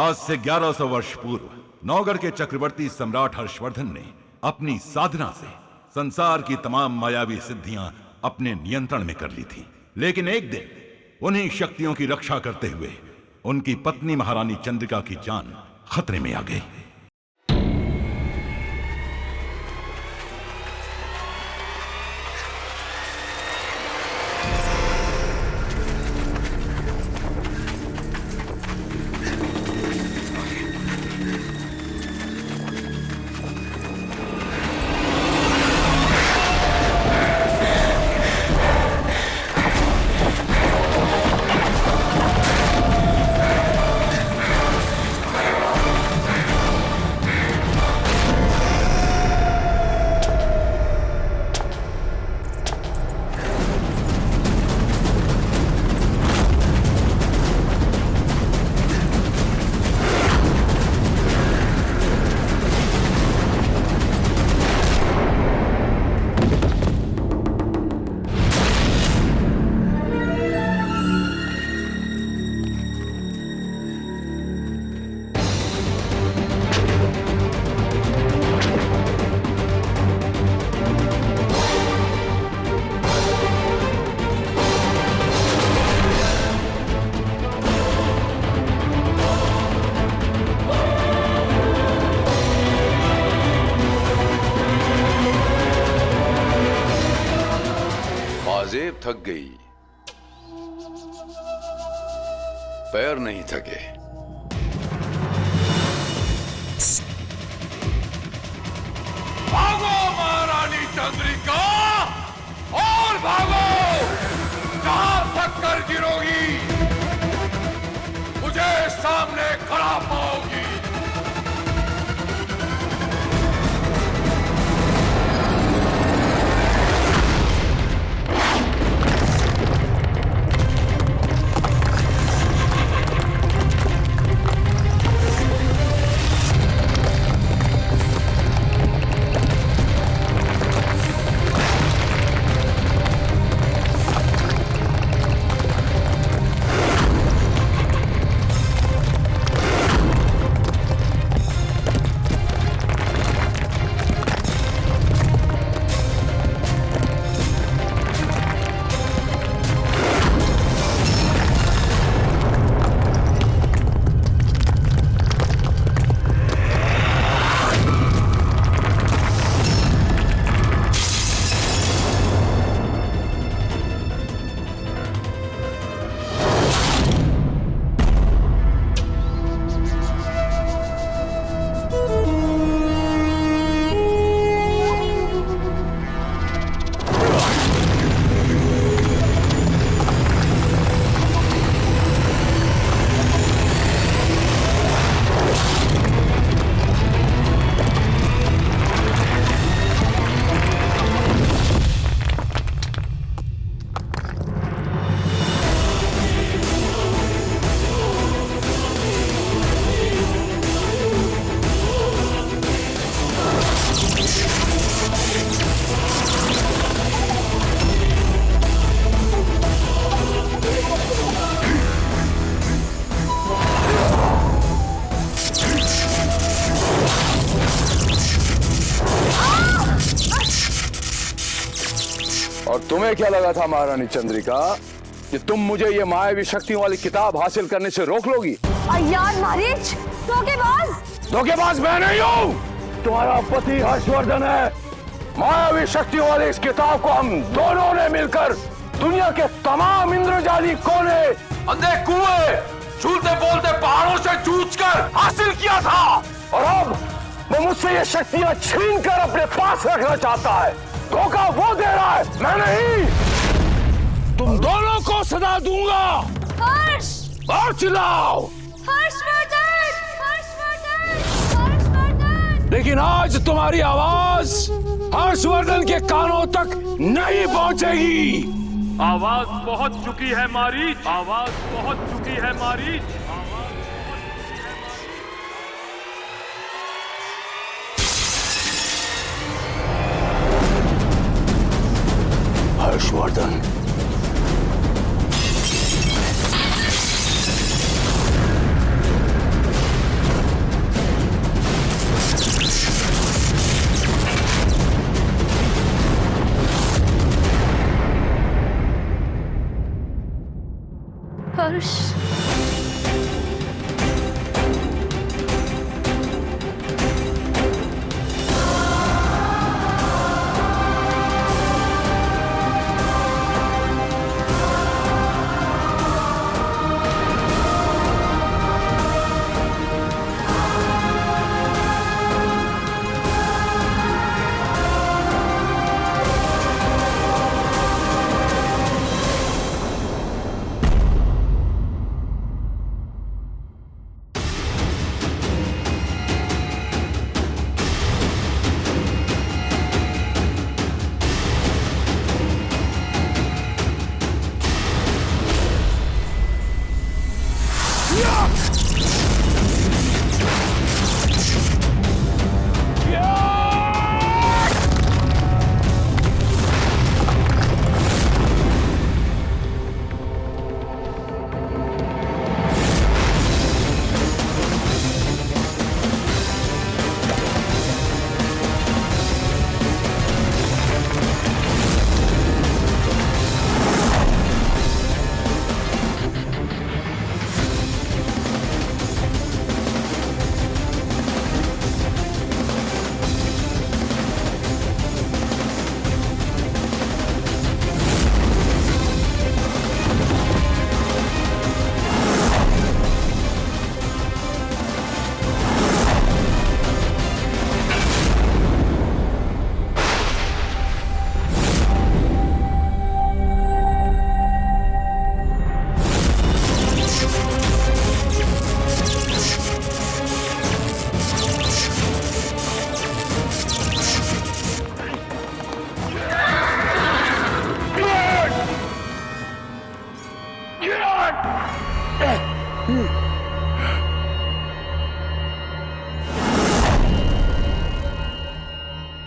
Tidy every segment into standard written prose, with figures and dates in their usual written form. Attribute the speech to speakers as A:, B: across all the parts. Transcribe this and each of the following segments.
A: आज से 1100 वर्ष पूर्व नौगढ़ के चक्रवर्ती सम्राट हर्षवर्धन ने अपनी साधना से संसार की तमाम मायावी सिद्धियां अपने नियंत्रण में कर ली थी। लेकिन एक दिन उन्हीं शक्तियों की रक्षा करते हुए उनकी पत्नी महारानी चंद्रिका की जान खतरे में आ गई।
B: थक गई, पैर नहीं थके।
C: भागो महारानी चंद्रिका, और भागो, जहां थक कर गिरोगी मुझे सामने खड़ा पाओगी।
B: और तुम्हें क्या लगा था महारानी चंद्रिका कि तुम मुझे ये मायावी शक्तियों वाली किताब हासिल करने से रोक लोगी?
D: यार मारीच,
B: धोखेबाज मैं नहीं हूँ, तुम्हारा पति हर्षवर्धन है। मायावी शक्तियों वाली इस किताब को हम दोनों ने मिलकर दुनिया के तमाम इंद्रजाली कोने,
C: अंधे कुएं, झूलते बोलते पहाड़ों से जूझकर हासिल किया था।
B: और अब वो मुझसे ये शक्तियां छीन कर अपने पास रखना चाहता है। धोखा वो दे रहा है, मैं नहीं। तुम दोनों को सजा दूंगा।
D: हर्ष!
B: और चिल्लाओ।
D: हर्षवर्धन! हर्षवर्धन! हर्षवर्धन!
B: लेकिन आज तुम्हारी आवाज हर्षवर्धन के कानों तक नहीं पहुंचेगी।
E: आवाज पहुंच चुकी है मारीच, आवाज पहुंच चुकी है मारीच।
B: हर्षवर्धन,
D: हर्ष।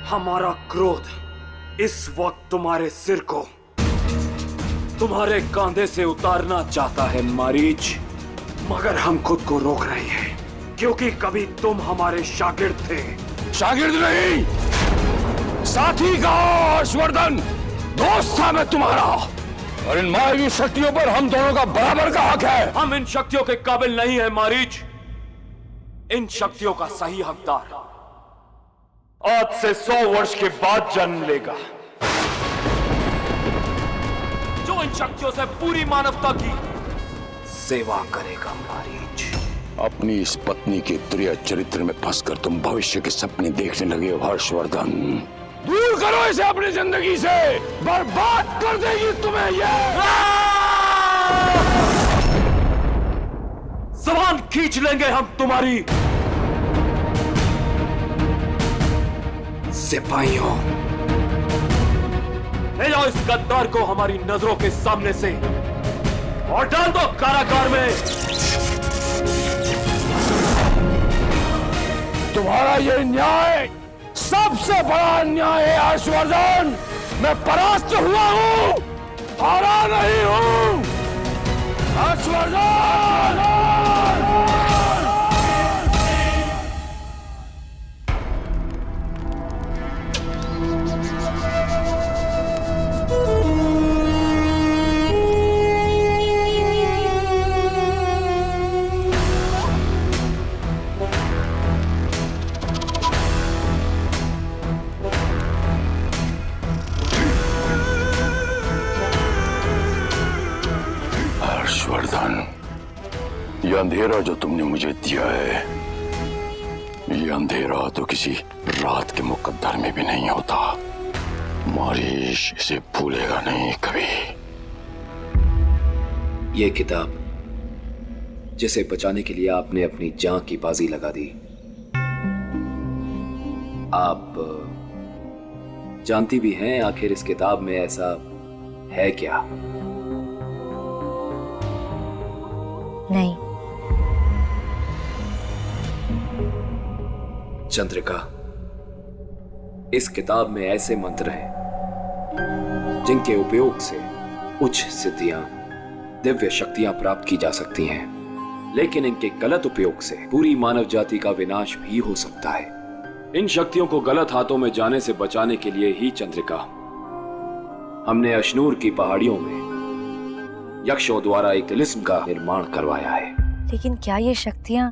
C: हमारा क्रोध इस वक्त तुम्हारे सिर को तुम्हारे कांधे से उतारना चाहता है मारीच, मगर हम खुद को रोक रहे हैं क्योंकि कभी तुम हमारे शागिर्द थे।
B: शागिर्द नहीं, साथी का हर्षवर्धन, दोस्त था मैं तुम्हारा, और इन मायावी शक्तियों पर हम दोनों का बराबर का हक है।
C: हम इन शक्तियों के काबिल नहीं है मारीच। इन शक्तियों का सही हकदार आज से 100 वर्ष के बाद जन्म लेगा, जो इन शक्तियों से पूरी मानवता की सेवा करेगा मारीच।
B: अपनी इस पत्नी के प्रिय चरित्र में फंसकर तुम भविष्य के सपने देखने लगे हो हर्षवर्धन। दूर करो इसे अपनी जिंदगी से, बर्बाद कर देगी तुम्हें ये।
C: जबान खींच लेंगे हम तुम्हारी। सिपाहियों, ले जाओ इस गद्दार को हमारी नजरों के सामने से और डाल दो कारागार में।
B: तुम्हारा ये न्याय सबसे बड़ा अन्याय है हर्षवर्धन। मैं परास्त हुआ हूं, हारा नहीं हूं हर्षवर्धन। हर्षवर्धन, ये अंधेरा जो तुमने मुझे दिया है, ये अंधेरा तो किसी रात के मुकद्दर में भी नहीं होता। मारीच इसे भूलेगा नहीं कभी।
F: ये किताब जिसे बचाने के लिए आपने अपनी जान की बाजी लगा दी, आप जानती भी हैं आखिर इस किताब में ऐसा है क्या?
D: नहीं।
F: चंद्रिका, इस किताब में ऐसे मंत्र हैं जिनके उपयोग से उच्च सिद्धियां, दिव्य शक्तियां प्राप्त की जा सकती हैं, लेकिन इनके गलत उपयोग से पूरी मानव जाति का विनाश भी हो सकता है। इन शक्तियों को गलत हाथों में जाने से बचाने के लिए ही चंद्रिका, हमने अशनूर की पहाड़ियों में यक्षों द्वारा एक तिलिस्म का निर्माण करवाया है।
D: लेकिन क्या ये शक्तियां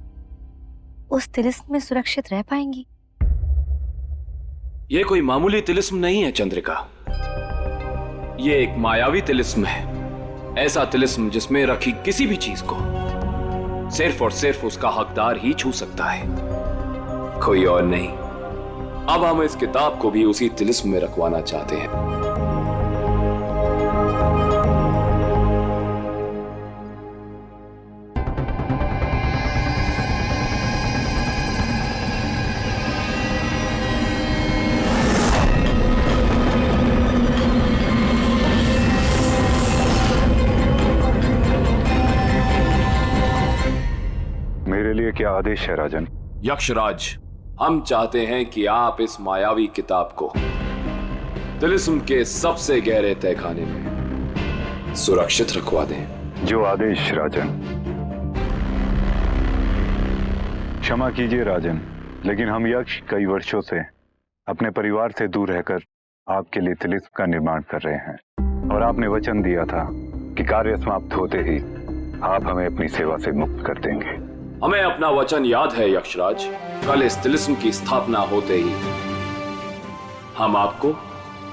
D: उस तिलिस्म में सुरक्षित रह पाएंगी?
F: यह कोई मामूली तिलिस्म नहीं है चंद्रिका, ये एक मायावी तिलिस्म है। ऐसा तिलिस्म जिसमें रखी किसी भी चीज को सिर्फ और सिर्फ उसका हकदार ही छू सकता है, कोई और नहीं। अब हम इस किताब को भी उसी तिलिस्म में रखवाना चाहते हैं।
B: मेरे लिए क्या आदेश है राजन?
F: यक्षराज, हम चाहते हैं कि आप इस मायावी किताब को तिलिस्म के सबसे गहरे तहखाने में सुरक्षित रखवा दें।
B: जो आदेश राजन। क्षमा कीजिए राजन, लेकिन हम यक्ष कई वर्षों से अपने परिवार से दूर रहकर आपके लिए तिलिस्म का निर्माण कर रहे हैं और आपने वचन दिया था कि कार्य समाप्त होते ही आप हमें अपनी सेवा से मुक्त कर देंगे।
F: हमें अपना वचन याद है यक्षराज। कल इस तिलिस्म की स्थापना होते ही हम आपको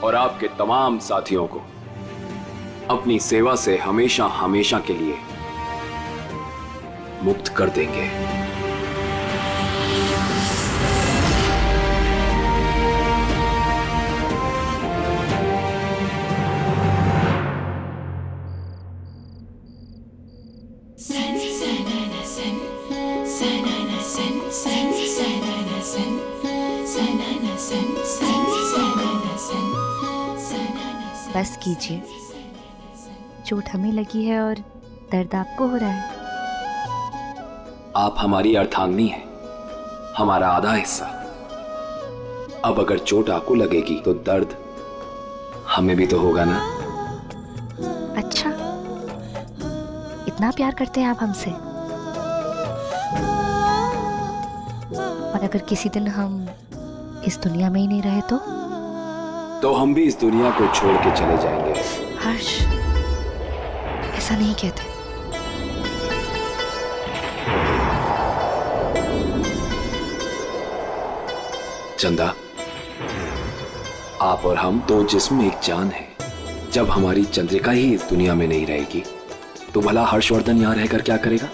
F: और आपके तमाम साथियों को अपनी सेवा से हमेशा हमेशा के लिए मुक्त कर देंगे।
D: बस कीजिए, चोट हमें लगी है और दर्द आपको हो रहा है।
F: आप हमारी अर्धांगिनी हैं, हमारा आधा हिस्सा। अब अगर चोट आपको लगेगी तो दर्द हमें भी तो होगा ना।
D: अच्छा, इतना प्यार करते हैं आप हमसे? और अगर किसी दिन हम इस दुनिया में ही नहीं रहे तो
F: हम भी इस दुनिया को छोड़ के चले जाएंगे।
D: हर्ष, ऐसा नहीं कहते।
F: चंदा, आप और हम दो जिस्म एक जान है। जब हमारी चंद्रिका ही इस दुनिया में नहीं रहेगी तो भला हर्षवर्धन यहां रहकर क्या करेगा?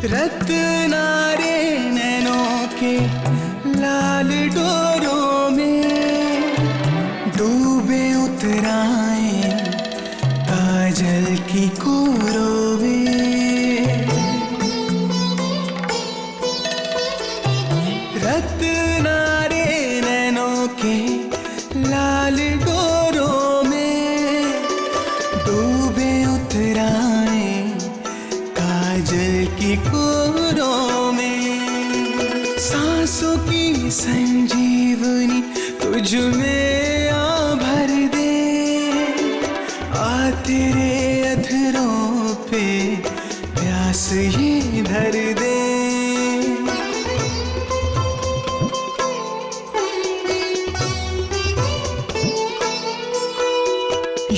G: रत्नारे नैनों के लाल डोरों में डूबे उतराए काजल की कोरों में। रत्नारे नैनों के लाल डोरों में डूबे उतराए काजल की कोरों में। सांसों की संजीवनी तुझ में आ भर दे, आ तेरे अधरों पे प्यास ये धर दे।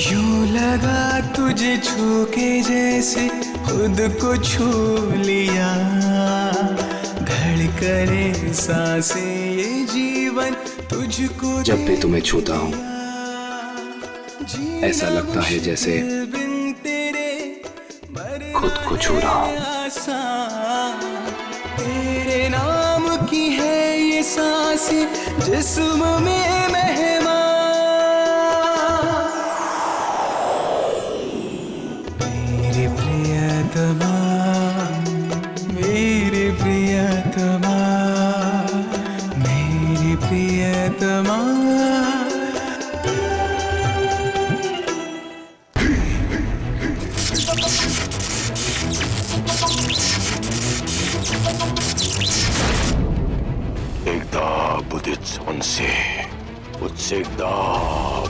G: यूं लगा तुझे छू के जैसे खुद को छू लिया। धड़कने सांसें ये जीवन तुझको
F: जब भी तुम्हें छूता हूं ऐसा लगता है जैसे खुद को छू रहा हूं।
G: तेरे नाम की है ये सांसें जिस्म में मेहमान। मेरे प्रियतमा, मेरे प्रियतमा, मेरे प्रियतमा।
B: एकदा बुदित मनसे उत्सेकदा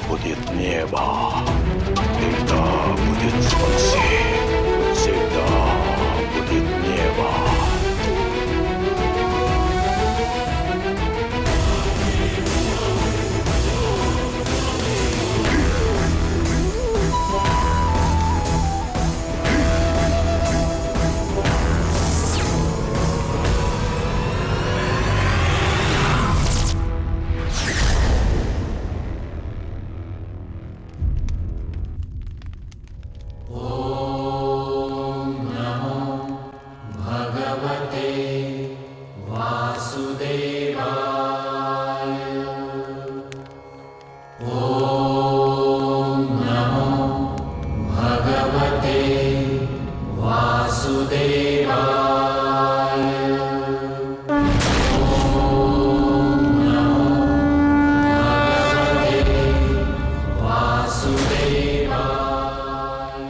B: बुदित नेवा। एकदा बुदित मनसे उत्सेकदा बुदित नेवा।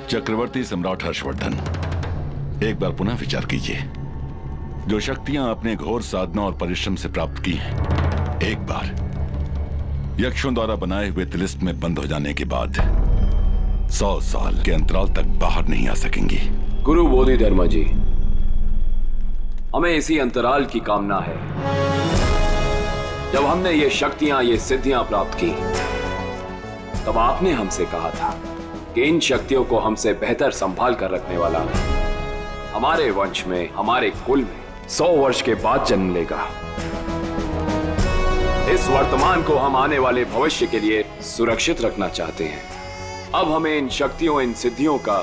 A: चक्रवर्ती सम्राट हर्षवर्धन, एक बार पुनः विचार कीजिए। जो शक्तियां आपने घोर साधना और परिश्रम से प्राप्त की हैं, एक बार यक्षों द्वारा बनाए हुए तिलिस्म में बंद हो जाने के बाद 100 साल के अंतराल तक बाहर नहीं आ सकेंगी।
F: गुरु बोधिधर्मा जी, हमें इसी अंतराल की कामना है। जब हमने ये शक्तियां, ये सिद्धियां प्राप्त की, तब आपने हमसे कहा था कि इन शक्तियों को हमसे बेहतर संभाल कर रखने वाला हमारे वंश में, हमारे कुल में 100 वर्ष के बाद जन्म लेगा। इस वर्तमान को हम आने वाले भविष्य के लिए सुरक्षित रखना चाहते हैं। अब हमें इन शक्तियों, इन सिद्धियों का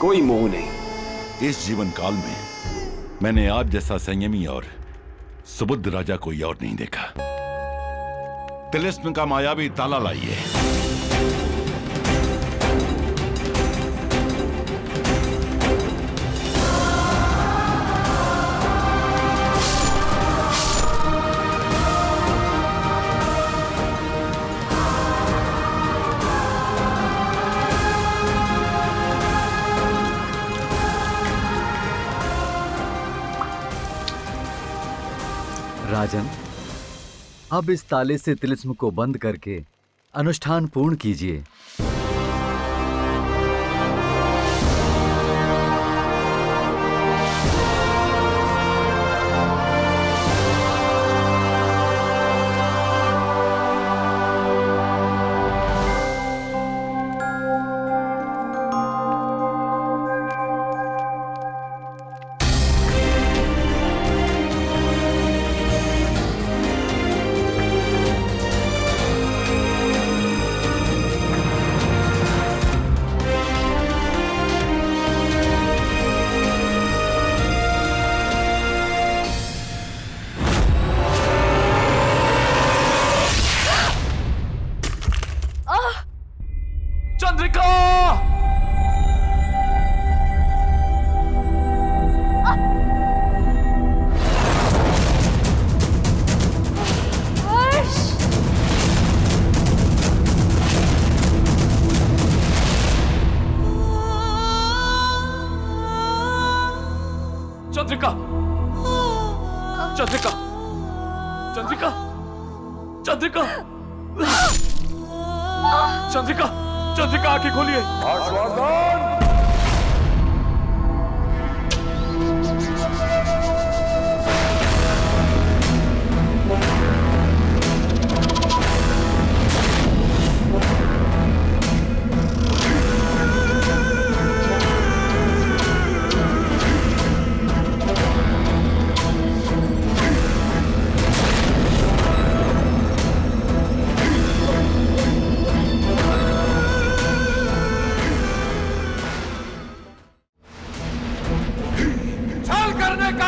F: कोई मोह नहीं।
A: इस जीवन काल में मैंने आप जैसा संयमी और सुबुद्ध राजा कोई और नहीं देखा। तिलिस्म का मायावी ताला लाइए।
H: राजन, अब इस ताले से तिलिस्म को बंद करके अनुष्ठान पूर्ण कीजिए।
C: चंद्रिका, चंद्रिका, चंद्रिका, चंद्रिका, चंद्रिका, चंद्रिका, आंखें खोलिए।
B: हर्षवर्धन!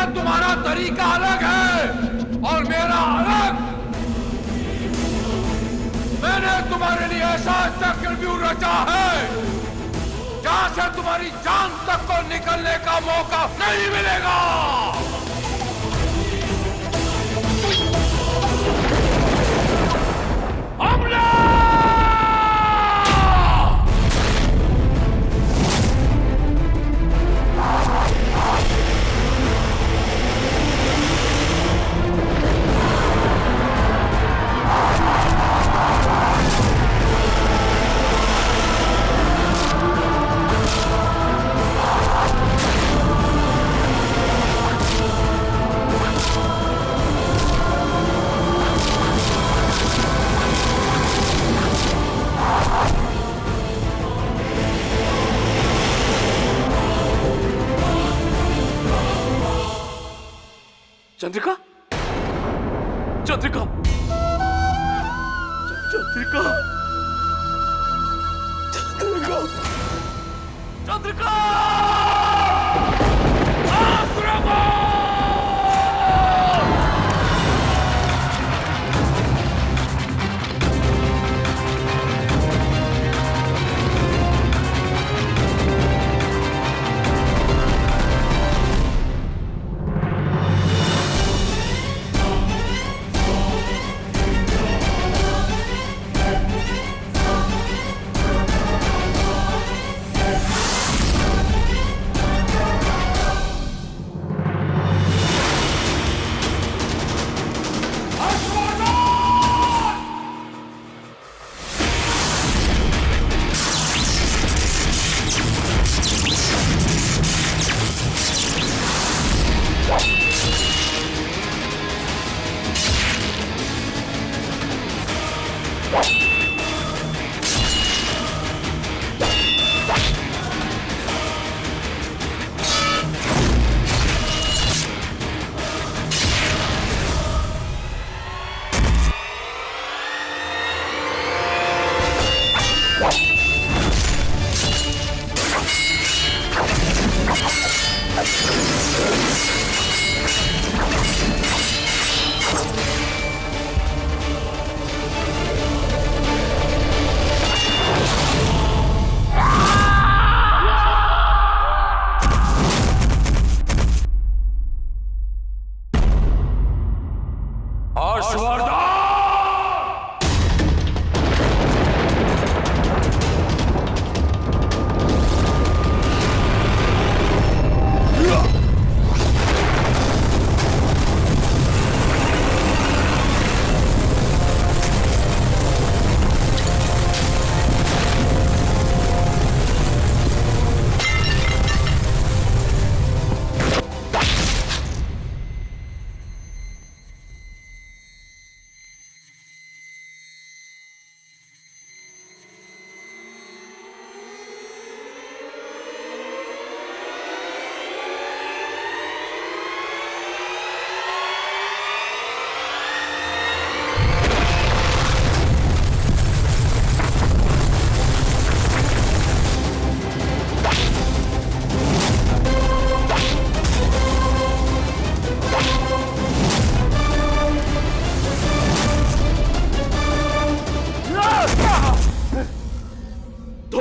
B: तुम्हारा तरीका अलग है और मेरा अलग। मैंने तुम्हारे लिए ऐसा चक्रव्यूह रचा है जहां से तुम्हारी जान तक को निकलने का मौका नहीं मिलेगा। हमला! चंद्रिका, चंद्रिका, चंद्रिका, चंद्रिका, चंद्रिका, आक्रमण!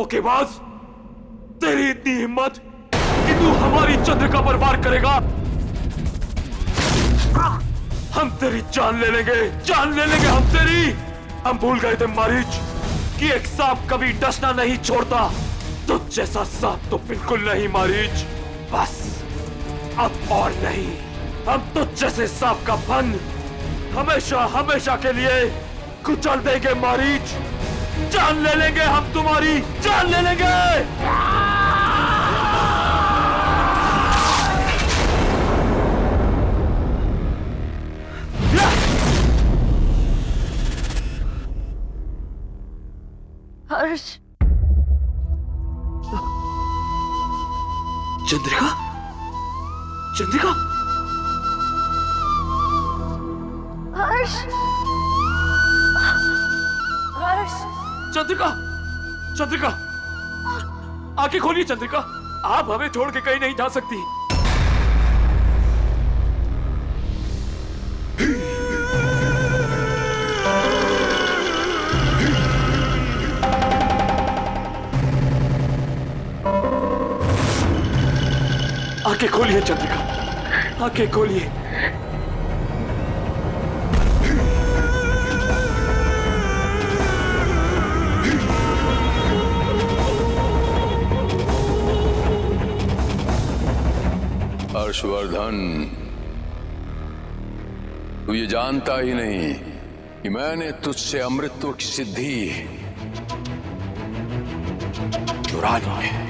C: धोखेबाज, तेरी इतनी हिम्मत कि तू हमारी चंद्रिका पर वार करेगा? हम तेरी जान ले लेंगे, जान ले लेंगे हम तेरी। हम भूल गए थे मारीच कि एक सांप कभी डसना नहीं छोड़ता। तुझ जैसा सांप तो बिल्कुल नहीं मारीच। बस अब और नहीं, हम तुझ जैसे सांप का फन हमेशा हमेशा के लिए कुचल देंगे मारीच। जान ले लेंगे हम तुम्हारी, जान ले लेंगे।
D: हर्ष,
C: चंद्रिका, चंद्रिका,
D: हर्ष, हर्ष,
C: चंद्रिका, चंद्रिका, आंखें खोलिए चंद्रिका। आप हमें छोड़ के कहीं नहीं जा सकती। आंखें खोलिए चंद्रिका, आंखें खोलिए।
B: हर्षवर्धन, तू ये जानता ही नहीं कि मैंने तुझसे अमृतत्व की सिद्धि चुरा ली है।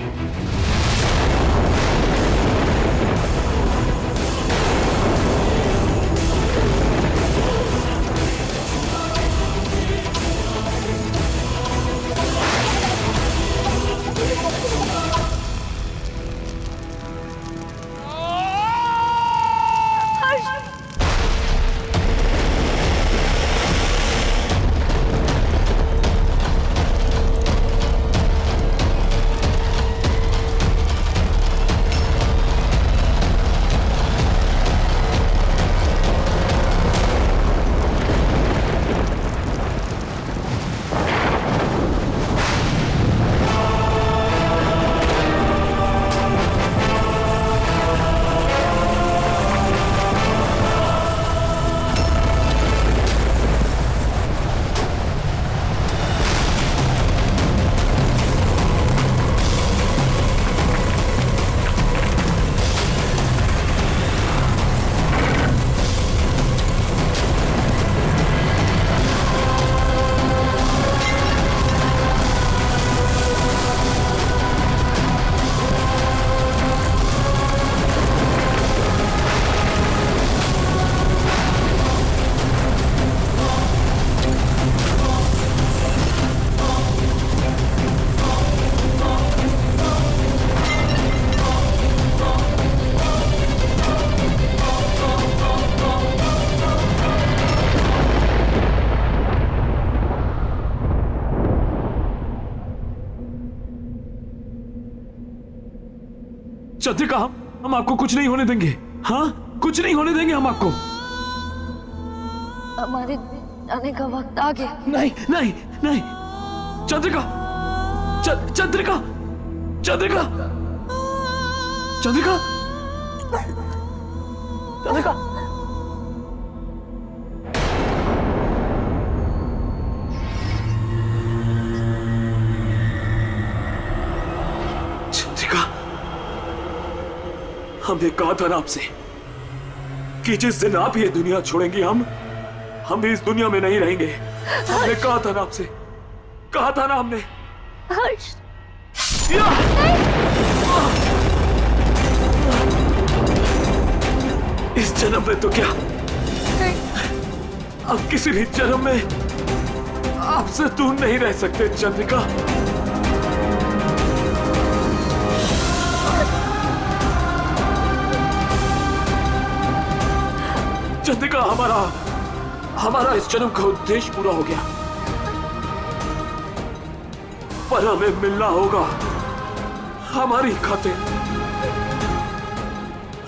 B: चंद्रिका, हम आपको कुछ नहीं होने देंगे। हाँ, कुछ नहीं होने देंगे हम आपको।
D: हमारे जाने का वक्त आ गया।
C: नहीं नहीं नहीं, चंद्रिका, चंद्रिका, चंद्रिका, चंद्रिका, चंद्रिका। चंद्रिका, हमने कहा था ना आपसे कि जिस दिन आप ये दुनिया छोड़ेंगी हम भी इस दुनिया में नहीं रहेंगे। हमने कहा था ना आपसे, कहा था ना हमने।
D: हर्ष,
C: इस जन्म में तो क्या, अब किसी भी जन्म में आपसे दूर नहीं रह सकते चंद्रिका। चंद्रिका, हमारा इस जन्म का उद्देश्य पूरा हो गया, पर हमें मिलना होगा हमारी खातिर,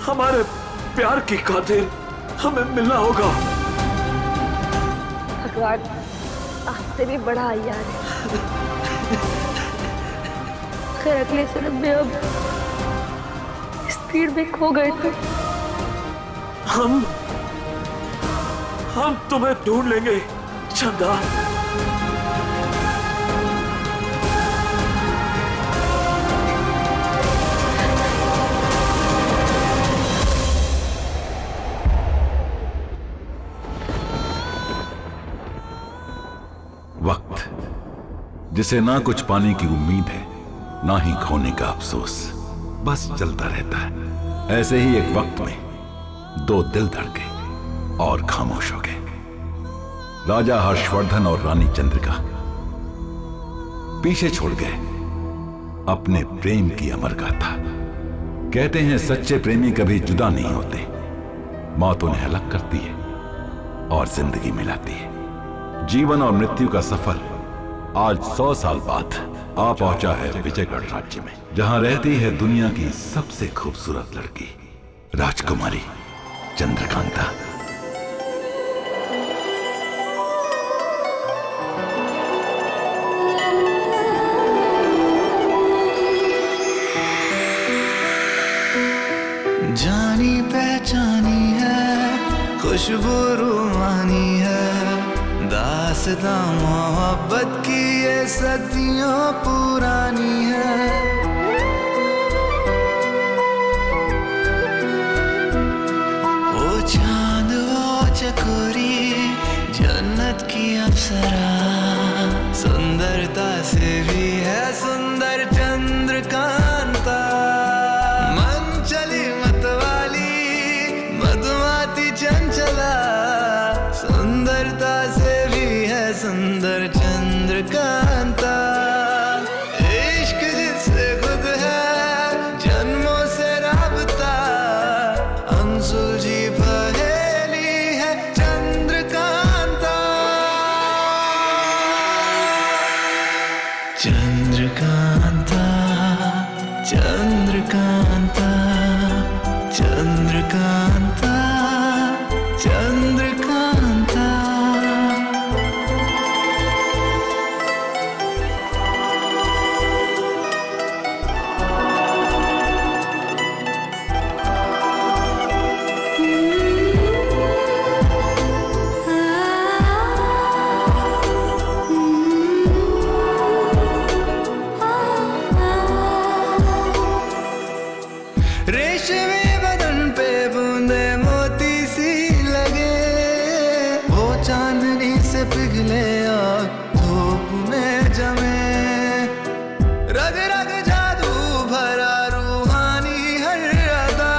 C: हमारे प्यार की खातिर हमें मिलना होगा।
D: भगवान आपसे भी बड़ा यार है। कर अगले जन्म में अब इस भीड़ में खो गए थे।
C: हम तुम्हें ढूंढ लेंगे चंदा।
A: वक्त जिसे ना कुछ पाने की उम्मीद है ना ही खोने का अफसोस, बस चलता रहता है। ऐसे ही एक वक्त में दो दिल धड़के और खामोश हो गए। राजा हर्षवर्धन और रानी चंद्रिका पीछे छोड़ गए अपने प्रेम की अमर गाथा। कहते हैं सच्चे प्रेमी कभी जुदा नहीं होते, मौत उन्हें अलग करती है और जिंदगी मिलाती है। जीवन और मृत्यु का सफर आज 100 साल बाद आ पहुंचा है विजयगढ़ राज्य में, जहां रहती है दुनिया की सबसे खूबसूरत लड़की राजकुमारी चंद्रकांता।
G: जानी पहचानी है, खुशबू रूहानी है, दास्तां मोहब्बत की ये सदियों पुरानी है। वो चांद वो चकोरी जन्नत की अप्सरा, सुंदरता से भी है सुंदर चंद्रकांता। मन चली मतवाली मधुमाती चंचला, सुंदरता से भी है सुंदर चंद्रकांता। इश्क जिससे खुद है जन्मों से राबता, अनसुलझी पहेली है चंद्रकांता। चंद्रकांता चंद्रकांता चंद्रकांता चंद्रकांता। रेशमी बदन पे बूंदे मोती सी लगे, वो चांदनी से पिघले और धूप में जमे। रग रग जादू भरा रूहानी हर अदा,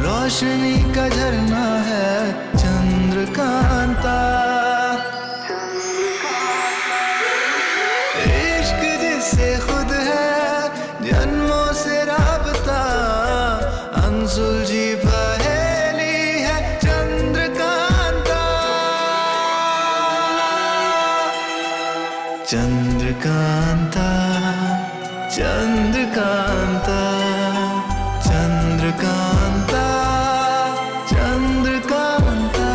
G: रोशनी का झरना है चंद्रकांता। इश्क जिससे खुद है जन्मों से राबता, अनसुलझी पहेली है चंद्रकांता। चंद्रकांता चंद्रकांता चंद्रकांता चंद्रकांता।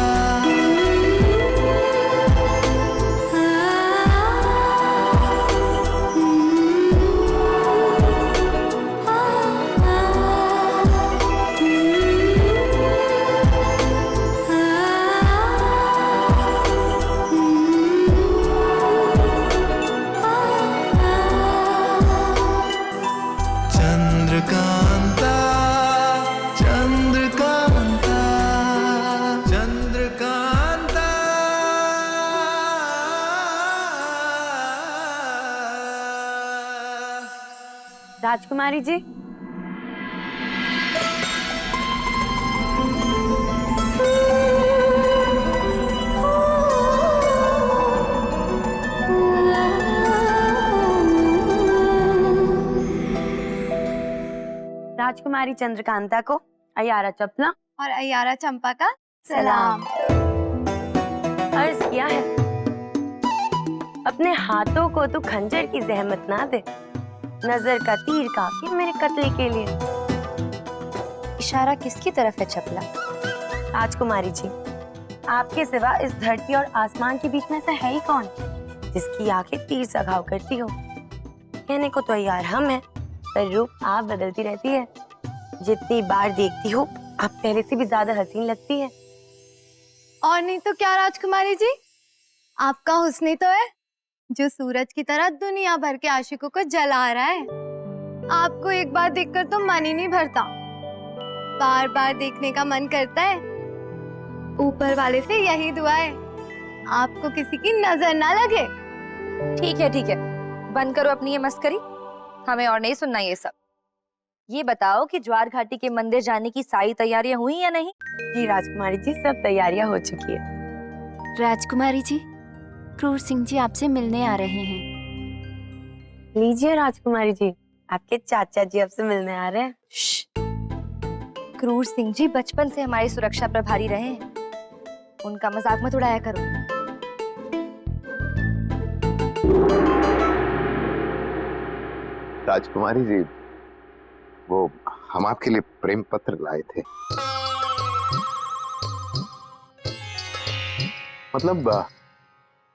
G: चंद्रकांता चंद्रकांता चंद्रकांता।
I: राजकुमारी जी, राजकुमारी चंद्रकांता को अयारा चपला
J: और अयारा चंपा का सलाम।
I: अर्ज किया है, अपने हाथों को तो खंजर की जहमत ना दे, नजर का तीर काफी मेरे कत्ल के लिए।
J: इशारा किसकी तरफ है चपला?
I: राजकुमारी जी, आपके सिवा इस धरती और आसमान के बीच में से है ही कौन जिसकी आंखें तीर सा घाव करती हो। कहने को तो यार हम हैं, पर रूप आप बदलती रहती है। जितनी बार देखती हो आप पहले से भी ज्यादा हसीन लगती है।
J: और नहीं तो क्या राजकुमारी जी, आपका हुस्न ही तो है जो सूरज की तरह दुनिया भर के आशिकों को जला रहा है। आपको एक बार देखकर तो मन ही नहीं भरता, बार बार देखने का मन करता है। ऊपर वाले से यही दुआ है, आपको किसी की नजर ना लगे।
D: ठीक है, बंद करो अपनी ये मस्करी, हमें और नहीं सुनना ये सब। ये बताओ कि ज्वार घाटी के मंदिर जाने की सारी तैयारियां हुई या नहीं?
I: जी राजकुमारी जी, सब तैयारियां हो चुकी है।
K: राजकुमारी जी, क्रूर सिंह जी आपसे मिलने आ रहे हैं।
I: लीजिए राजकुमारी जी, आपके चाचा जी आपसे मिलने आ रहे हैं।
D: क्रूर सिंह जी बचपन से हमारी सुरक्षा प्रभारी रहे हैं, उनका मजाक मत उड़ाया करो।
L: राजकुमारी जी, वो हम आपके लिए प्रेम पत्र लाए थे। मतलब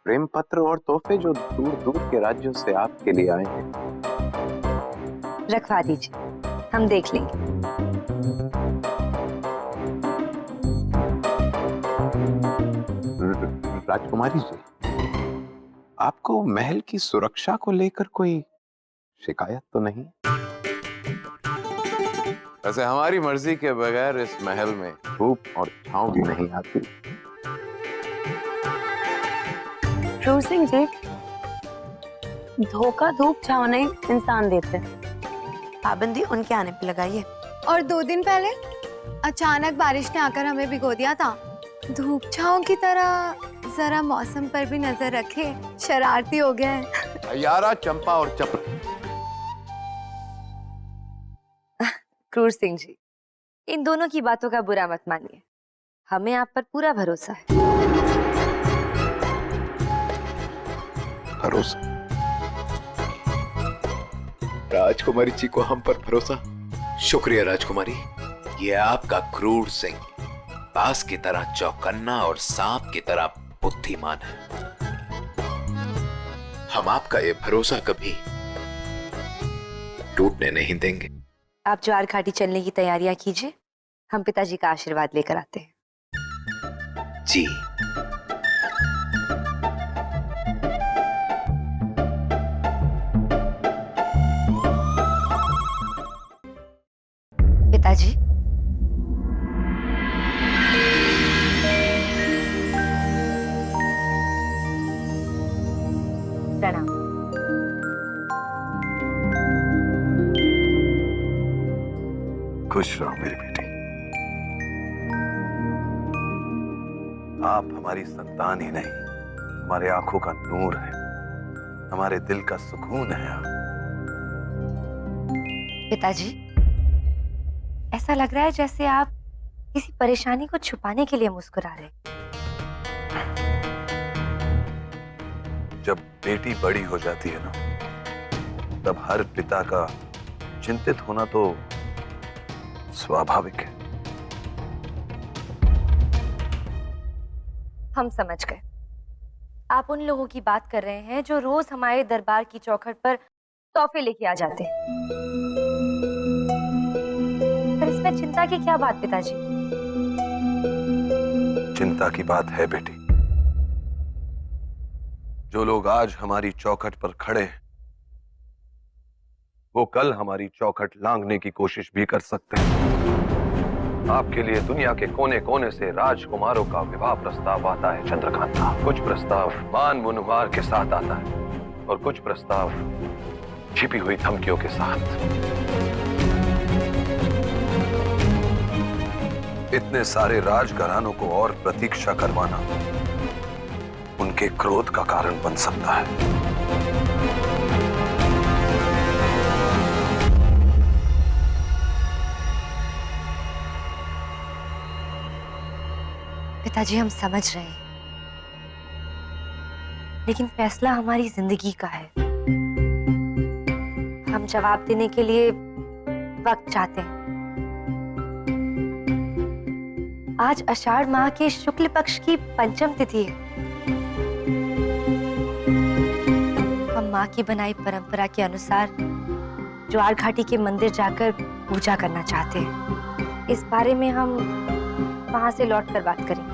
L: प्रेम पत्र और तोहफे जो दूर दूर के राज्यों से आपके लिए आए हैं।
D: रखवा दीजिए, हम देख लेंगे।
L: राजकुमारी जी, आपको महल की सुरक्षा को लेकर कोई शिकायत तो नहीं? वैसे हमारी मर्जी के बगैर इस महल में धूप और छांव भी नहीं आती।
I: क्रूर सिंह जी, धोखा धूप छांव नहीं इंसान देते, पाबंदी उनके आने पे लगाइए।
J: और 2 दिन पहले अचानक बारिश ने आकर हमें भिगो दिया था। धूप छांव की तरह जरा मौसम पर भी नजर रखे, शरारती हो गया है।
L: यारा, चंपा और चप्र।
D: क्रूर सिंह जी, इन दोनों की बातों का बुरा मत मानिए, हमें आप पर पूरा भरोसा है।
L: भरोसा? राजकुमारी जी को हम पर भरोसा?
F: शुक्रिया राजकुमारी, ये आपका क्रूर सिंह बास की तरह चौकन्ना और सांप की तरह बुद्धिमान है। हम आपका ये भरोसा कभी टूटने नहीं देंगे।
D: आप ज्वार घाटी चलने की तैयारियां कीजिए, हम पिताजी का आशीर्वाद लेकर आते हैं।
F: जी।
D: पिताजी, प्रणाम।
M: खुश रहो मेरी बेटी। आप हमारी संतान ही नहीं, हमारे आंखों का नूर है, हमारे दिल का सुकून है आप।
D: पिताजी, ऐसा लग रहा है जैसे आप किसी परेशानी को छुपाने के लिए मुस्कुरा रहे।
M: जब बेटी बड़ी हो जाती है ना, तब हर पिता का चिंतित होना तो स्वाभाविक है।
D: हम समझ गए, आप उन लोगों की बात कर रहे हैं जो रोज हमारे दरबार की चौखट पर तोहफे लेके आ जाते हैं। पर इसमें चिंता की क्या बात पिताजी?
M: चिंता की बात है बेटी, जो लोग आज हमारी चौखट पर खड़े हैं, वो कल हमारी चौखट लांघने की कोशिश भी कर सकते हैं। आपके लिए दुनिया के कोने कोने से राजकुमारों का विवाह प्रस्ताव आता है चंद्रकांता। कुछ प्रस्ताव मान मुनवार के साथ आता है और कुछ प्रस्ताव छिपी हुई धमकियों के साथ। इतने सारे राजघरानों को और प्रतीक्षा करवाना उनके क्रोध का कारण बन सकता है।
D: पिताजी, हम समझ रहे हैं, लेकिन फैसला हमारी जिंदगी का है। हम जवाब देने के लिए वक्त चाहते हैं। आज आषाढ़ माह के शुक्ल पक्ष की पंचम तिथि है। हम माँ माँ की बनाई परंपरा के अनुसार ज्वार घाटी के मंदिर जाकर पूजा करना चाहते हैं। इस बारे में हम वहां से लौटकर बात करेंगे।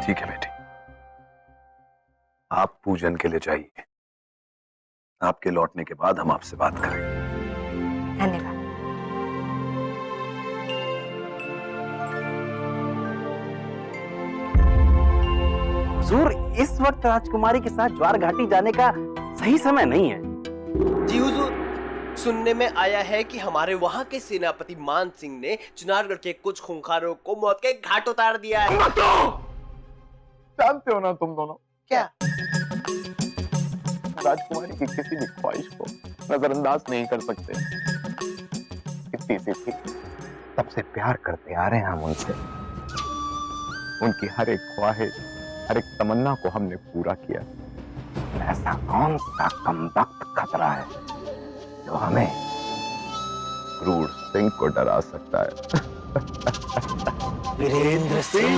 M: ठीक है बेटी, आप पूजन के लिए जाइए। आपके लौटने के बाद हम आपसे बात करेंगे।
D: धन्यवाद।
N: हुजूर, इस वक्त राजकुमारी के साथ ज्वार घाटी जाने का सही समय नहीं है।
O: जी हुजूर, सुनने में आया है कि हमारे वहाँ के सेनापति मान सिंह ने चुनारगढ़ के कुछ खूंखारों को मौत के घाट उतार दिया है।
L: जानते हो ना तुम दोनों,
O: क्या
L: राजकुमारी की किसी भी ख्वाहिश को नजरअंदाज नहीं कर सकते। इतनी सी थी, तब से प्यार करते आ रहे हैं हम उनसे। उनकी हर एक ख्वाहिश, हर एक तमन्ना को हमने पूरा किया। ऐसा कौन सा कमबख्त खतरा है जो हमें क्रूर सिंह को डरा सकता है?
N: वीरेंद्र सिंह।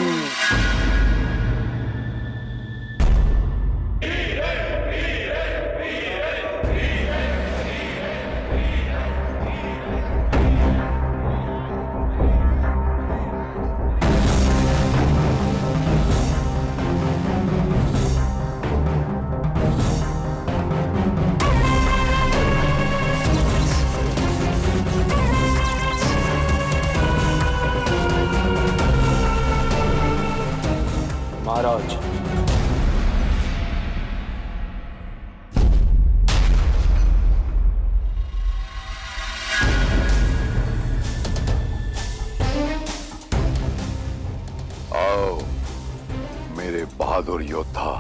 C: महाराज,
P: आओ मेरे बहादुर योद्धा,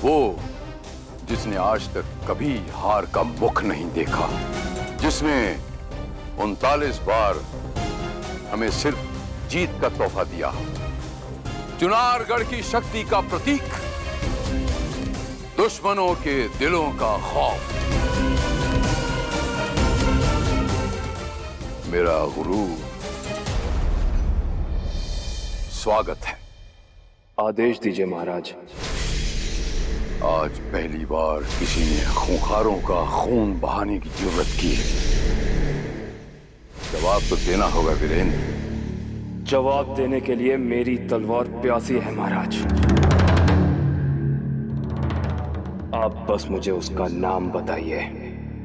P: वो जिसने आज तक कभी हार का मुख नहीं देखा, जिसने 39 बार हमें सिर्फ जीत का तोहफा दिया, चुनारगढ़ की शक्ति का प्रतीक, दुश्मनों के दिलों का खौफ। मेरा गुरूर, स्वागत है।
F: आदेश दीजिए महाराज।
P: आज पहली बार किसी ने खूंखारों का खून बहाने की जरूरत की है। जवाब तो देना होगा वीरेंद्र।
C: जवाब देने के लिए मेरी तलवार प्यासी है महाराज। आप बस मुझे उसका नाम बताइए।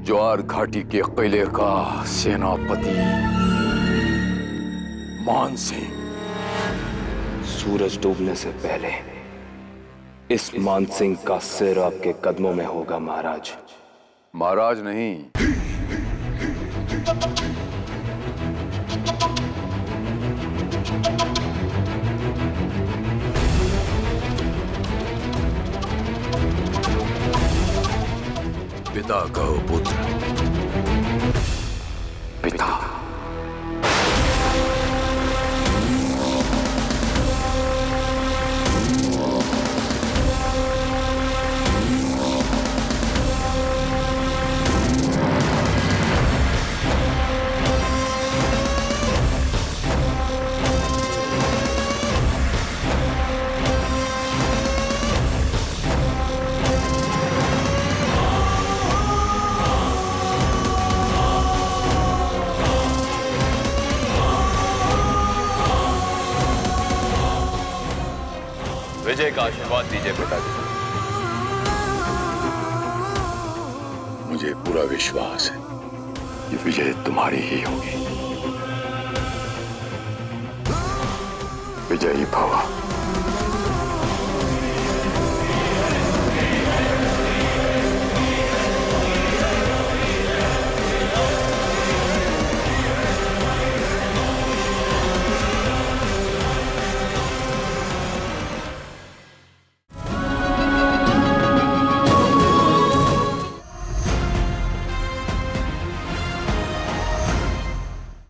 P: ज्वार घाटी के किले का सेनापति मान सिंह।
C: सूरज डूबने से पहले इस मान सिंह का सिर आपके कदमों में होगा महाराज।
P: महाराज नहीं, पिता कहो पुत्र। पिता।
M: विजय का आशीर्वाद दीजिए पिताजी।
P: मुझे पूरा विश्वास है कि विजय तुम्हारी ही होगी। विजयी भव।